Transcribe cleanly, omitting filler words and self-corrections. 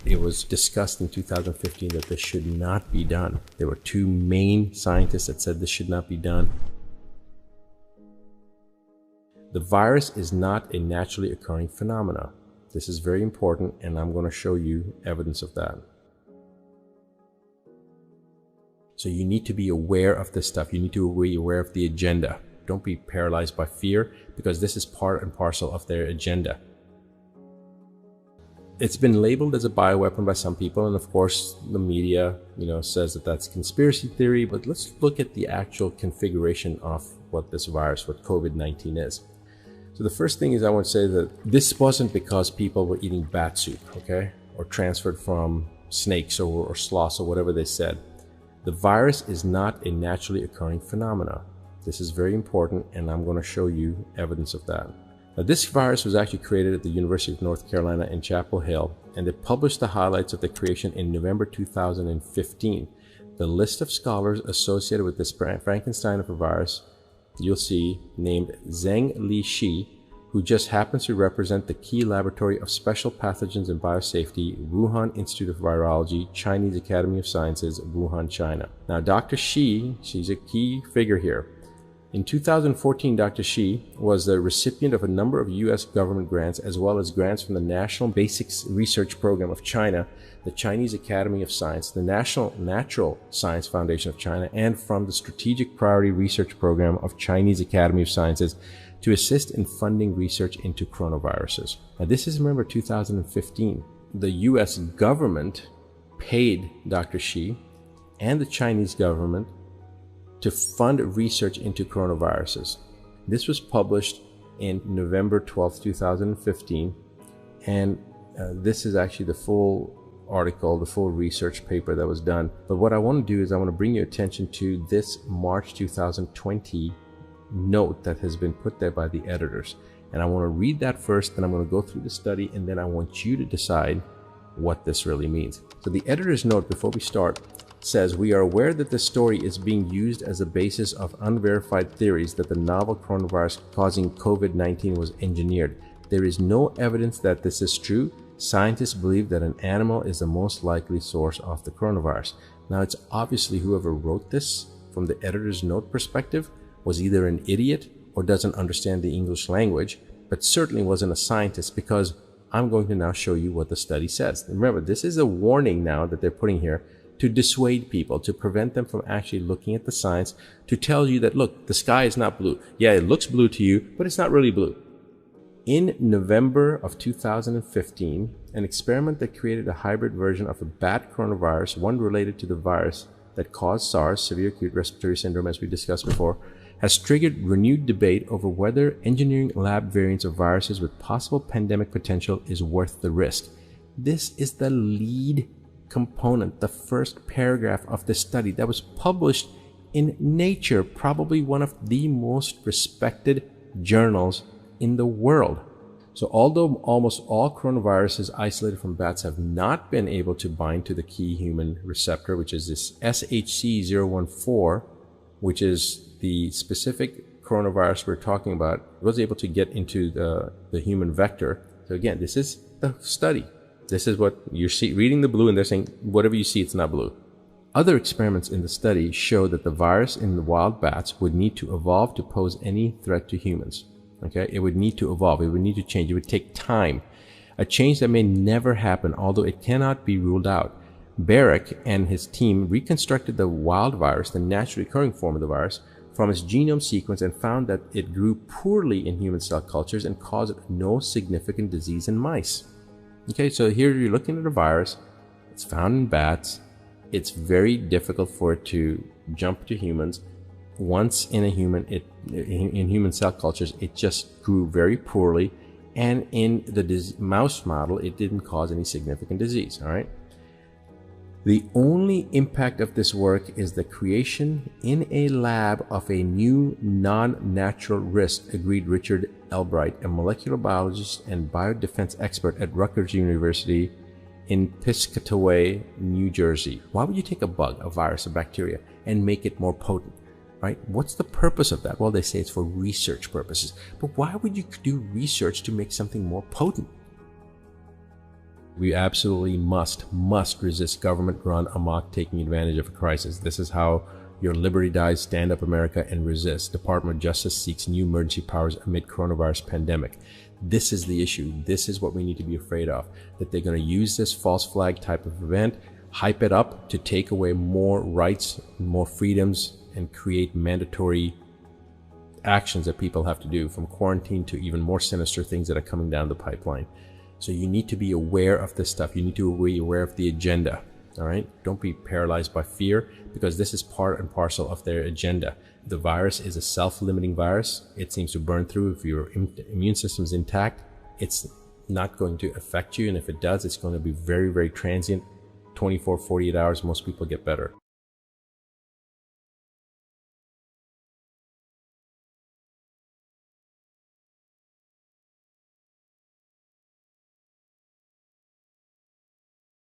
it was discussed in 2015 that this should not be done. There were two main scientists that said this should not be done. The virus is not a naturally occurring phenomena. This is very important, and I'm going to show you evidence of that. So you need to be aware of this stuff. You need to be aware of the agenda. Don't be paralyzed by fear, because this is part and parcel of their agenda. It's been labeled as a bioweapon by some people, and of course the media, says that that's conspiracy theory, but let's look at the actual configuration of what this virus, what COVID-19 is. So the first thing is I want to say that this wasn't because people were eating bat soup, okay? Or transferred from snakes or sloths or whatever they said. The virus is not a naturally occurring phenomena. This is very important, and I'm going to show you evidence of that. Now, this virus was actually created at the University of North Carolina in Chapel Hill, and they published the highlights of the creation in November 2015. The list of scholars associated with this Frankenstein of a virus, you'll see, named Zheng Li Shi, who just happens to represent the key laboratory of special pathogens and biosafety, Wuhan Institute of Virology, Chinese Academy of Sciences, Wuhan, China. Now, Dr. Shi, she's a key figure here. In 2014, Dr. Shi was the recipient of a number of U.S. government grants, as well as grants from the National Basics Research Program of China, the Chinese Academy of Science, the National Natural Science Foundation of China, and from the Strategic Priority Research Program of Chinese Academy of Sciences to assist in funding research into coronaviruses. Now, this is, remember, 2015. The U.S. government paid Dr. Shi and the Chinese government to fund research into coronaviruses. This was published in November 12, 2015, and this is actually the full article, the full research paper that was done. But what I want to do is I want to bring your attention to this March 2020 note that has been put there by the editors. And I want to read that first, then I'm going to go through the study, and then I want you to decide what this really means. So the editor's note before we start says, "We are aware that this story is being used as a basis of unverified theories that the novel coronavirus causing COVID-19 was engineered. There is no evidence that this is true. Scientists believe that an animal is the most likely source of the coronavirus." Now, it's obviously whoever wrote this from the editor's note perspective was either an idiot or doesn't understand the English language, but certainly wasn't a scientist, because I'm going to now show you what the study says. Remember, this is a warning now that they're putting here to dissuade people, to prevent them from actually looking at the science, to tell you that, look, the sky is not blue. Yeah, it looks blue to you, but it's not really blue. In November of 2015, an experiment that created a hybrid version of a bat coronavirus, one related to the virus that caused SARS, severe acute respiratory syndrome, as we discussed before, has triggered renewed debate over whether engineering lab variants of viruses with possible pandemic potential is worth the risk. This is the lead component, the first paragraph of the study that was published in Nature, probably one of the most respected journals in the world. So although almost all coronaviruses isolated from bats have not been able to bind to the key human receptor, which is this SHC014, which is the specific coronavirus we're talking about, was able to get into the human vector. So again, this is the study. This is what you're reading the blue, and they're saying whatever you see, it's not blue. Other experiments in the study show that the virus in the wild bats would need to evolve to pose any threat to humans. Okay, it would need to evolve. It would need to change. It would take time. A change that may never happen, although it cannot be ruled out. Barrick and his team reconstructed the wild virus, the naturally occurring form of the virus, from its genome sequence and found that it grew poorly in human cell cultures and caused no significant disease in mice. Okay, so here you're looking at a virus. It's found in bats. It's very difficult for it to jump to humans. Once in a human, in human cell cultures, it just grew very poorly, and in the mouse model, it didn't cause any significant disease. All right. The only impact of this work is the creation in a lab of a new non-natural risk, agreed Richard Albright, a molecular biologist and biodefense expert at Rutgers University in Piscataway, New Jersey. Why would you take a bug, a virus, a bacteria, and make it more potent? Right? What's the purpose of that? Well, they say it's for research purposes. But why would you do research to make something more potent? We absolutely must resist government run amok taking advantage of a crisis. This is how your liberty dies. Stand up, America, and resist. Department of Justice seeks new emergency powers amid coronavirus pandemic. This is the issue. This is what we need to be afraid of, that they're going to use this false flag type of event, hype it up to take away more rights, more freedoms, and create mandatory actions that people have to do, from quarantine to even more sinister things that are coming down the pipeline. So you need to be aware of this stuff. You need to be aware of the agenda. All right. Don't be paralyzed by fear, because this is part and parcel of their agenda. The virus is a self-limiting virus. It seems to burn through. If your immune system is intact, it's not going to affect you. And if it does, it's going to be very, very transient. 24, 48 hours, most people get better.